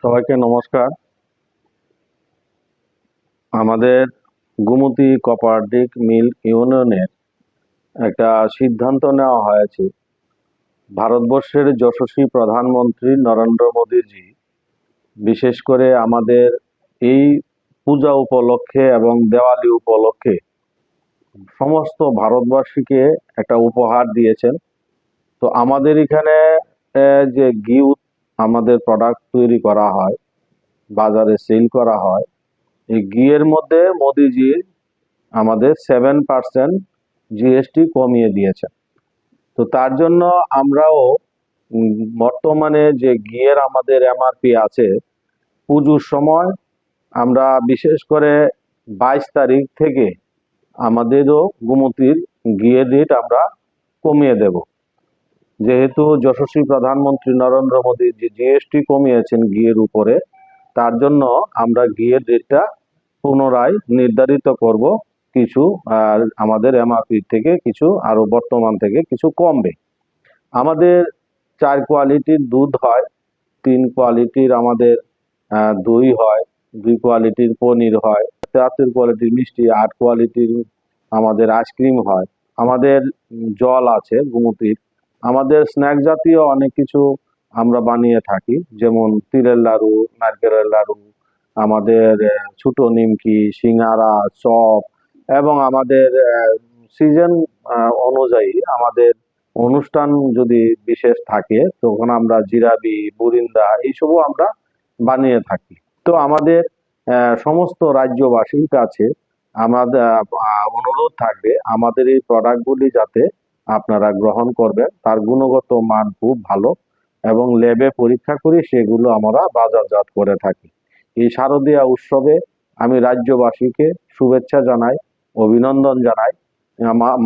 সবাইকে নমস্কার। আমাদের গোমতী কোঅপারেটিভ মিল্ক ইউনিয়নের একটা সিদ্ধান্ত নেওয়া হয়েছে। ভারতবর্ষের যশস্বী প্রধানমন্ত্রী নরেন্দ্র মোদীজি বিশেষ করে আমাদের এই পূজা উপলক্ষে এবং দেওয়ালি উপলক্ষে সমস্ত ভারতবাসীকে একটা উপহার দিয়েছেন। তো আমাদের এখানে যে ঘি আমাদের প্রোডাক্ট তৈরি করা হয়, বাজারে সেল করা হয়, এই ঘিয়ের মধ্যে মোদিজি আমাদের 7% জিএসটি কমিয়ে দিয়েছেন। তো তার জন্য আমরাও বর্তমানে যে ঘিয়ের আমাদের এমআরপি আছে, পুজোর সময় আমরা বিশেষ করে 22 তারিখ থেকে আমাদেরও গোমতীর ঘিয়ের রেট আমরা কমিয়ে দেব। যেহেতু যশস্বী প্রধানমন্ত্রী নরেন্দ্র মোদী যে জিএসটি কমিয়েছেন ঘিয়ের উপরে, তার জন্য আমরা ঘিয়ের রেটটা পুনরায় নির্ধারিত করব কিছু, আর আমাদের এমআরপি থেকে কিছু আরো বর্তমান থেকে কিছু কমবে। আমাদের 4 কোয়ালিটির দুধ হয়, 3 কোয়ালিটির আমাদের দই হয়, 2 কোয়ালিটির পনির হয়, 73 কোয়ালিটির মিষ্টি, 8 কোয়ালিটির আমাদের আইসক্রিম হয়, আমাদের জল আছে গোমতীর, আমাদের স্ন্যাক জাতীয় অনেক কিছু আমরা বানিয়ে থাকি, যেমন তিলের লাড়ু, নারকেলের লাড়ু, আমাদের ছোট নিমকি, সিঙ্গারা, চপ, এবং আমাদের সিজন অনুযায়ী আমাদের অনুষ্ঠান যদি বিশেষ থাকে তখন আমরা জিলাপি, বুরিন্দা এইসবও আমরা বানিয়ে থাকি। তো আমাদের সমস্ত রাজ্যবাসীর কাছে আমাদের অনুরোধ থাকবে আমাদের এই প্রোডাক্টগুলি যাতে আপনারা গ্রহণ করবেন। তার গুণগত মান খুব ভালো এবং ল্যাবে পরীক্ষা করে সেগুলো আমরা বাজারজাত করে থাকি। এই শারদীয়া উৎসবে আমি রাজ্যবাসীকে শুভেচ্ছা জানাই, অভিনন্দন জানাই।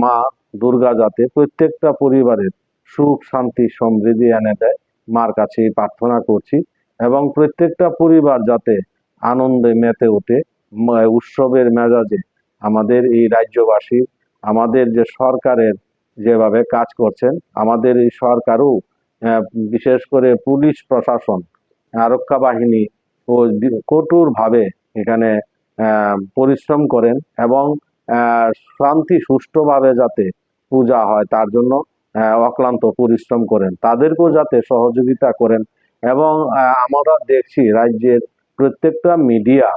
মা দুর্গা যাতে প্রত্যেকটা পরিবারের সুখ, শান্তি, সমৃদ্ধি এনে দেয়, মার কাছে প্রার্থনা করছি। এবং প্রত্যেকটা পরিবার যাতে আনন্দে মেতে ওঠে, উৎসবের মেজাজে আমাদের এই রাজ্যবাসী, আমাদের যে সরকারের যেভাবে কাজ করছেন, আমাদের এই সরকারও বিশেষ করে পুলিশ প্রশাসন, আরক্ষা বাহিনী ও কঠোরভাবে এখানে পরিশ্রম করেন এবং শান্তি সুষ্ঠুভাবে যাতে পূজা হয় তার জন্য অক্লান্ত পরিশ্রম করেন, তাদেরকেও যাতে সহযোগিতা করেন। এবং আমরা দেখছি রাজ্যের প্রত্যেকটা মিডিয়া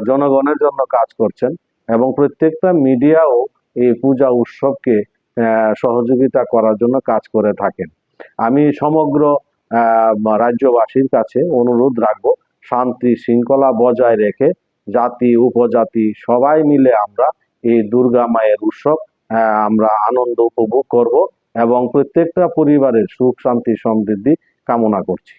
জনগণের জন্য কাজ করছেন এবং প্রত্যেকটা মিডিয়াও এই পূজা উৎসবকে সহযোগিতা করার জন্য কাজ করে থাকেন। আমি সমগ্র রাজ্যবাসীর কাছে অনুরোধ রাখবো, শান্তি শৃঙ্খলা বজায় রেখে জাতি উপজাতি সবাই মিলে আমরা এই দুর্গা মায়ের উৎসব আমরা আনন্দ উপভোগ করব এবং প্রত্যেকটা পরিবারের সুখ শান্তি সমৃদ্ধি কামনা করছি।